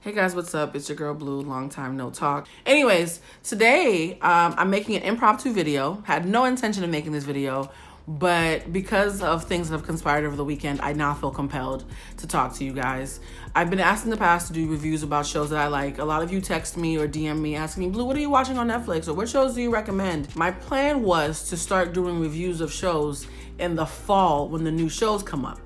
Hey guys, what's up? It's your girl Blue, long time no talk. Anyways, today I'm making an impromptu video. Had no intention of making this video, but because of things that have conspired over the weekend, I now feel compelled to talk to you guys. I've been asked in the past to do reviews about shows that I like. A lot of you text me or DM me asking me, Blue, what are you watching on Netflix? Or what shows do you recommend? My plan was to start doing reviews of shows in the fall when the new shows come up.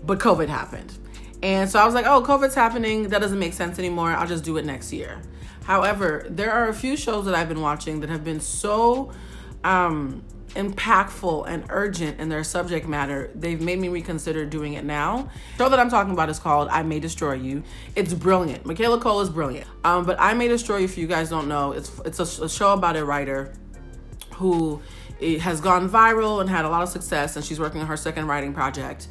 But COVID happened. And so I was like, oh, COVID's happening. That doesn't make sense anymore. I'll just do it next year. However, there are a few shows that I've been watching that have been so impactful and urgent in their subject matter. They've made me reconsider doing it now. The show that I'm talking about is called I May Destroy You. It's brilliant. Michaela Cole is brilliant. But I May Destroy You, if you guys don't know, it's a show about a writer who has gone viral and had a lot of success, and she's working on her second writing project.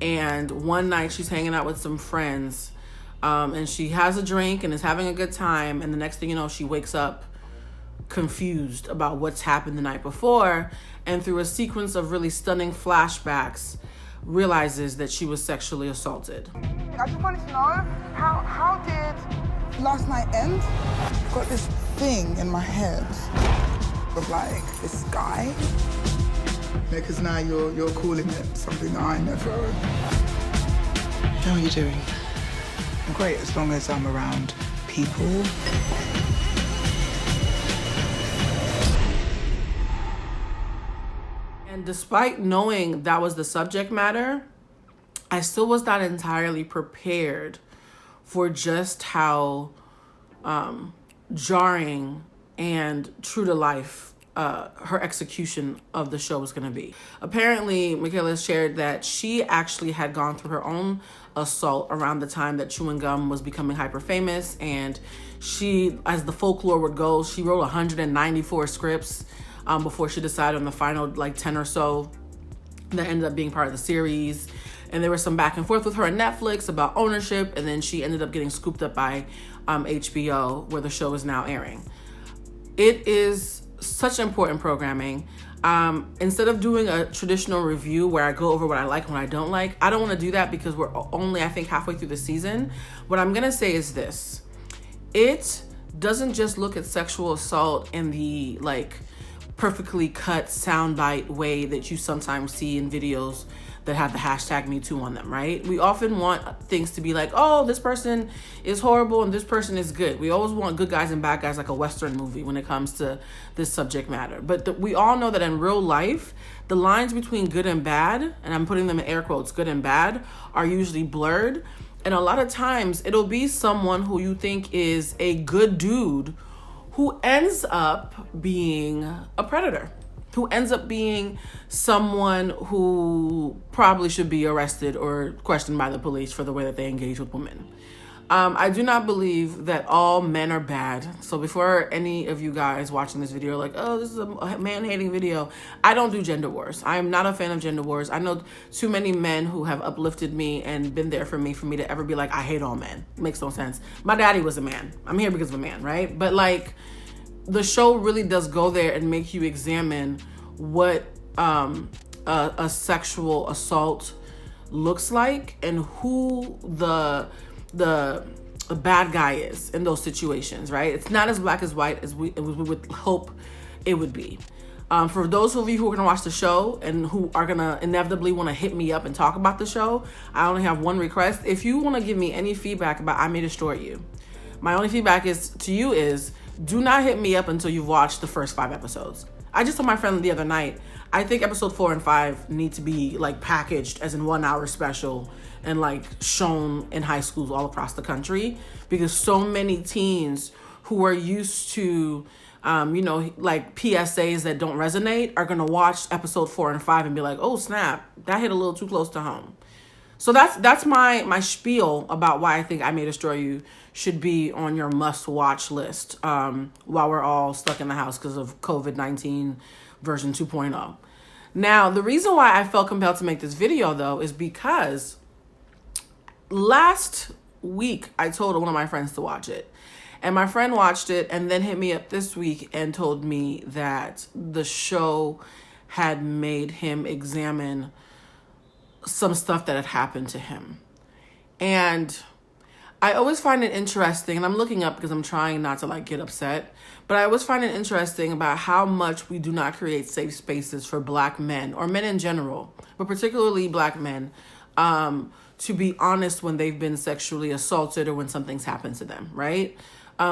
And one night she's hanging out with some friends and she has a drink and is having a good time. And the next thing you know, she wakes up confused about what's happened the night before. And through a sequence of really stunning flashbacks, realizes that she was sexually assaulted. I just wanted to know, how did last night end? I've got this thing in my head of like this guy. Because now you're calling it something that I never... How are you doing? I'm great as long as I'm around people. And despite knowing that was the subject matter, I still was not entirely prepared for just how jarring and true to life her execution of the show was going to be. Apparently, Michaela shared that she actually had gone through her own assault around the time that chewing gum was becoming hyper famous, and she, as the folklore would go, she wrote 194 scripts before she decided on the final 10 or so that ended up being part of the series. And there was some back and forth with her and Netflix about ownership, and then she ended up getting scooped up by HBO, where the show is now airing. It is such important programming. Instead of doing a traditional review where I go over what I like and what I don't like, I don't want to do that because we're only, I think, halfway through the season. What I'm going to say is this. It doesn't just look at sexual assault in the perfectly cut soundbite way that you sometimes see in videos that have the hashtag #MeToo on them, right? We often want things to be like, oh, this person is horrible and this person is good. We always want good guys and bad guys, like a Western movie when it comes to this subject matter. But we all know that in real life, the lines between good and bad, and I'm putting them in air quotes, good and bad, are usually blurred. And a lot of times it'll be someone who you think is a good dude who ends up being a predator, who ends up being someone who probably should be arrested or questioned by the police for the way that they engage with women. I do not believe that all men are bad. So before any of you guys watching this video are like, oh, this is a man-hating video, I don't do gender wars. I am not a fan of gender wars. I know too many men who have uplifted me and been there for me to ever be like, I hate all men. Makes no sense. My daddy was a man. I'm here because of a man, right? But the show really does go there and make you examine what a sexual assault looks like and who the bad guy is in those situations, right? It's not as black as white as we would hope it would be. For those of you who are gonna watch the show and who are gonna inevitably wanna hit me up and talk about the show, I only have one request. If you wanna give me any feedback about I May Destroy You, my only feedback is do not hit me up until you've watched the first 5 episodes. I just told my friend the other night, I think episode 4 and 5 need to be packaged as in 1 hour special and shown in high schools all across the country, because so many teens who are used to, PSAs that don't resonate are going to watch episode 4 and 5 and be like, oh snap, that hit a little too close to home. So that's my spiel about why I think I May Destroy You should be on your must-watch list while we're all stuck in the house because of COVID-19 version 2.0. Now, the reason why I felt compelled to make this video, though, is because last week I told one of my friends to watch it. And my friend watched it and then hit me up this week and told me that the show had made him examine some stuff that had happened to him. And I always find it interesting, and I'm looking up because I'm trying not to like get upset, but I always find it interesting about how much we do not create safe spaces for Black men, or men in general, but particularly Black men, to be honest when they've been sexually assaulted or when something's happened to them, right?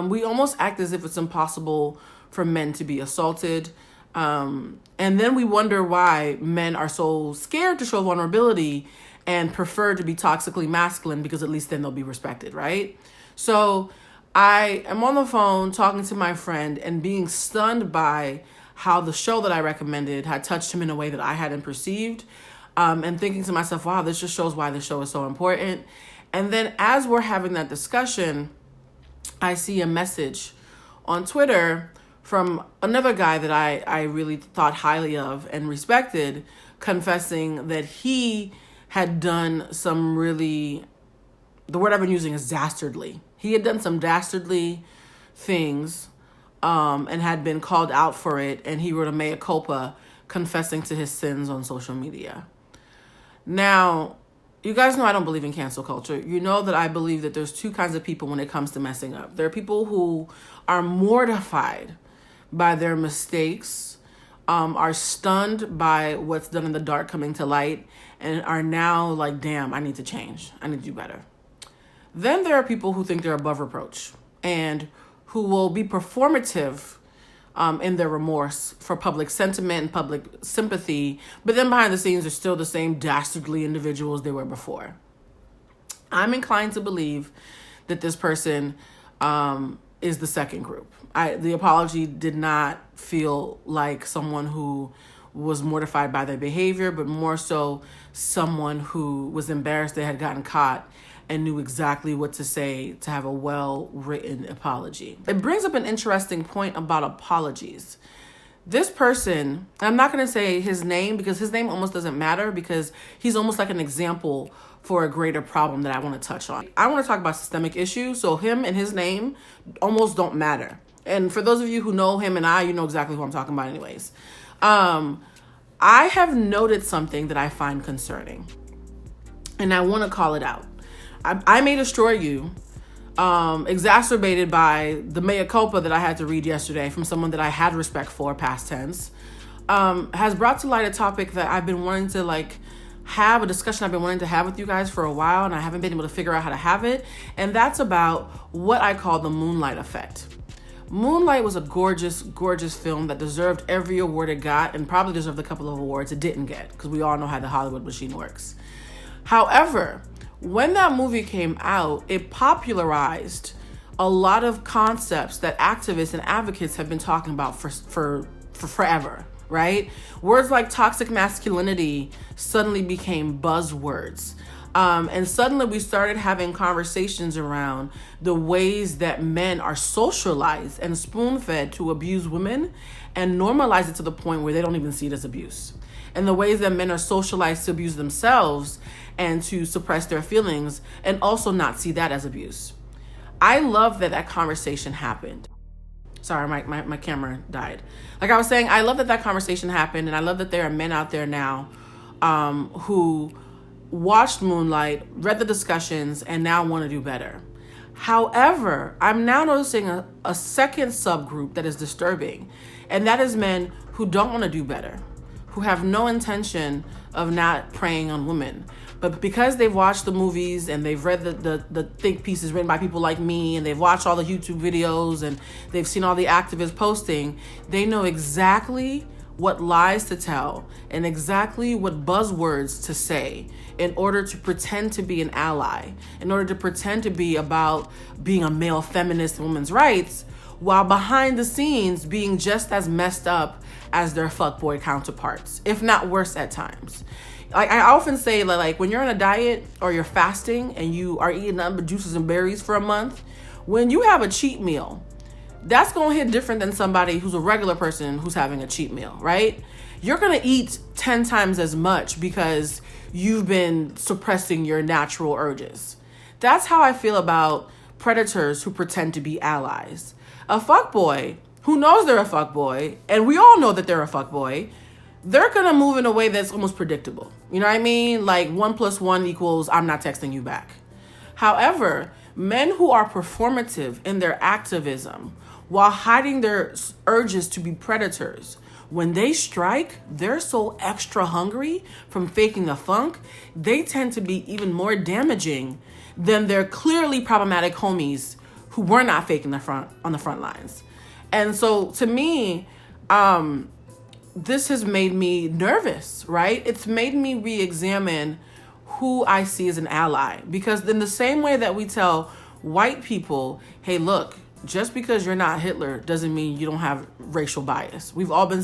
We almost act as if it's impossible for men to be assaulted. And then we wonder why men are so scared to show vulnerability and prefer to be toxically masculine, because at least then they'll be respected, right? So I am on the phone talking to my friend and being stunned by how the show that I recommended had touched him in a way that I hadn't perceived, and thinking to myself, wow, this just shows why the show is so important. And then as we're having that discussion, I see a message on Twitter from another guy that I really thought highly of and respected, confessing that he had done some really, the word I've been using is dastardly. He had done some dastardly things and had been called out for it. And he wrote a mea culpa confessing to his sins on social media. Now, you guys know I don't believe in cancel culture. You know that I believe that there's two kinds of people when it comes to messing up. There are people who are mortified by their mistakes, are stunned by what's done in the dark coming to light, and are now like, damn, I need to change. I need to do better. Then there are people who think they're above reproach and who will be performative in their remorse for public sentiment and public sympathy, but then behind the scenes are still the same dastardly individuals they were before. I'm inclined to believe that this person is the second group. The apology did not feel like someone who was mortified by their behavior, but more so someone who was embarrassed they had gotten caught and knew exactly what to say to have a well-written apology. It brings up an interesting point about apologies. This person, I'm not going to say his name because his name almost doesn't matter, because he's almost like an example for a greater problem that I want to touch on. I want to talk about systemic issues, so him and his name almost don't matter. And for those of you who know him and you know exactly who I'm talking about anyways. I have noted something that I find concerning, and I want to call it out. I may destroy you, exacerbated by the mea culpa that I had to read yesterday from someone that I had respect for, past tense, has brought to light a topic that I've been wanting to have, a discussion I've been wanting to have with you guys for a while, and I haven't been able to figure out how to have it. And that's about what I call the Moonlight effect. Moonlight was a gorgeous, gorgeous film that deserved every award it got, and probably deserved a couple of awards it didn't get, because we all know how the Hollywood machine works. However, when that movie came out, it popularized a lot of concepts that activists and advocates have been talking about for forever, right? Words like toxic masculinity suddenly became buzzwords. And suddenly we started having conversations around the ways that men are socialized and spoon-fed to abuse women and normalize it to the point where they don't even see it as abuse. And the ways that men are socialized to abuse themselves and to suppress their feelings and also not see that as abuse. I love that conversation happened. Sorry, my camera died. Like I was saying, I love that conversation happened, and I love that there are men out there now who watched Moonlight, read the discussions, and now want to do better. However, I'm now noticing a second subgroup that is disturbing, and that is men who don't want to do better, who have no intention of not preying on women. But because they've watched the movies and they've read the think pieces written by people like me, and they've watched all the YouTube videos and they've seen all the activists posting, they know exactly what lies to tell and exactly what buzzwords to say in order to pretend to be an ally, in order to pretend to be about being a male feminist and women's rights, while behind the scenes being just as messed up as their fuckboy counterparts, if not worse at times. Like I often say, like when you're on a diet or you're fasting and you are eating nothing but juices and berries for a month, when you have a cheat meal, that's going to hit different than somebody who's a regular person who's having a cheat meal, right? You're going to eat 10 times as much because you've been suppressing your natural urges. That's how I feel about predators who pretend to be allies. A fuckboy who knows they're a fuckboy, and we all know that they're a fuckboy, they're going to move in a way that's almost predictable. You know what I mean? Like 1 + 1 = I'm not texting you back. However, Men who are performative in their activism while hiding their urges to be predators, when they strike, they're so extra hungry from faking the funk, they tend to be even more damaging than their clearly problematic homies who were not faking on the front lines. And so to me, this has made me nervous, right? It's made me re-examine who I see as an ally. Because in the same way that we tell white people, hey, look, just because you're not Hitler doesn't mean you don't have racial bias. We've all been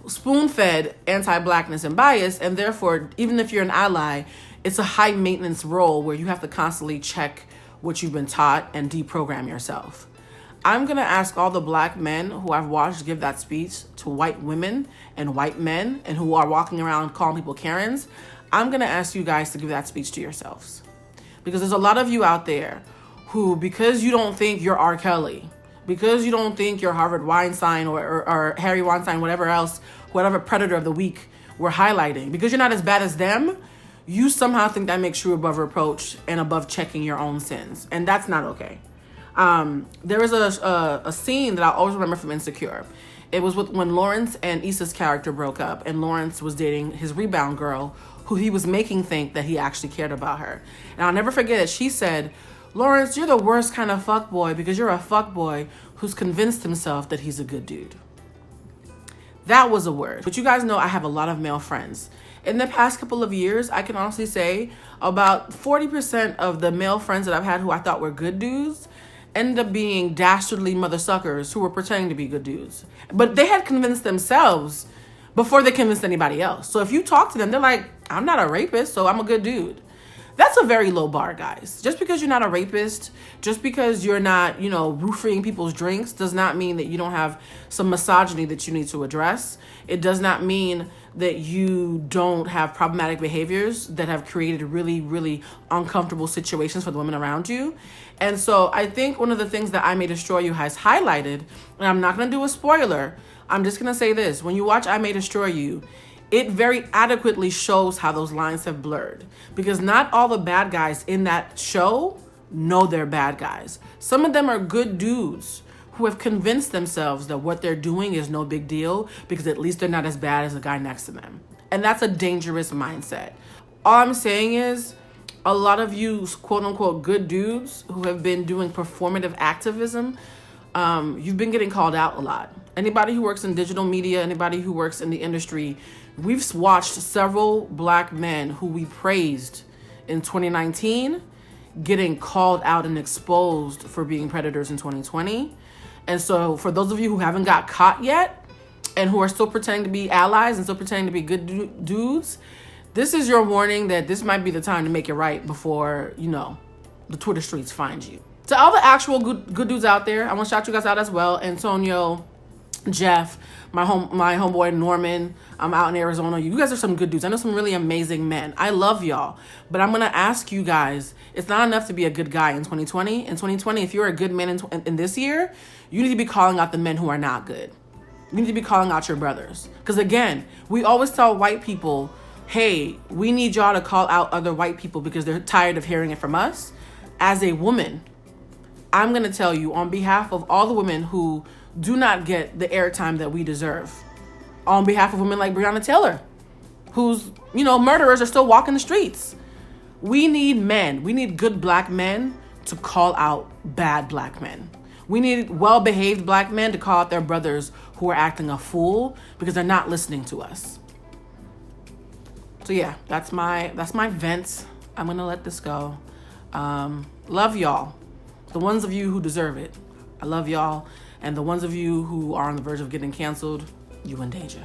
spoon-fed anti-blackness and bias, and therefore, even if you're an ally, it's a high-maintenance role where you have to constantly check what you've been taught and deprogram yourself. I'm going to ask all the black men who I've watched give that speech to white women and white men and who are walking around calling people Karens. I'm going to ask you guys to give that speech to yourselves. Because there's a lot of you out there who, because you don't think you're R. Kelly, because you don't think you're Harvard Weinstein or Harry Weinstein, whatever else, whatever predator of the week we're highlighting, because you're not as bad as them, you somehow think that makes you above reproach and above checking your own sins. And that's not okay. There was a scene that I always remember from Insecure. It was when Lawrence and Issa's character broke up, and Lawrence was dating his rebound girl, who he was making think that he actually cared about her. And I'll never forget it. She said, Lawrence, you're the worst kind of fuckboy because you're a fuckboy who's convinced himself that he's a good dude. That was a word. But you guys know I have a lot of male friends. In the past couple of years, I can honestly say about 40% of the male friends that I've had who I thought were good dudes ended up being dastardly mother suckers who were pretending to be good dudes. But they had convinced themselves before they convinced anybody else. So if you talk to them, they're like, I'm not a rapist, so I'm a good dude. That's a very low bar, guys. Just because you're not a rapist, just because you're not, roofing people's drinks does not mean that you don't have some misogyny that you need to address. It does not mean that you don't have problematic behaviors that have created really, really uncomfortable situations for the women around you. And so I think one of the things that I May Destroy You has highlighted, and I'm not going to do a spoiler, I'm just going to say this. When you watch I May Destroy You, it very adequately shows how those lines have blurred, because not all the bad guys in that show know they're bad guys. Some of them are good dudes who have convinced themselves that what they're doing is no big deal because at least they're not as bad as the guy next to them. And that's a dangerous mindset. All I'm saying is a lot of you quote unquote good dudes who have been doing performative activism, you've been getting called out a lot. Anybody who works in digital media, anybody who works in the industry, we've watched several black men who we praised in 2019 getting called out and exposed for being predators in 2020. And so for those of you who haven't got caught yet and who are still pretending to be allies and still pretending to be good dudes, this is your warning that this might be the time to make it right before, the Twitter streets find you. To all the actual good dudes out there, I want to shout you guys out as well. Antonio, Jeff, my homeboy Norman, I'm out in Arizona. You guys are some good dudes. I know some really amazing men. I love y'all. But I'm going to ask you guys, it's not enough to be a good guy in 2020. In 2020, if you're a good man in this year, you need to be calling out the men who are not good. You need to be calling out your brothers. Because again, we always tell white people, hey, we need y'all to call out other white people because they're tired of hearing it from us. As a woman, I'm going to tell you on behalf of all the women who do not get the airtime that we deserve, on behalf of women like Breonna Taylor, whose, murderers are still walking the streets. We need men. We need good black men to call out bad black men. We need well-behaved black men to call out their brothers who are acting a fool because they're not listening to us. So yeah, that's my vent. I'm going to let this go. Love y'all. The ones of you who deserve it. I love y'all. And the ones of you who are on the verge of getting canceled, you in danger.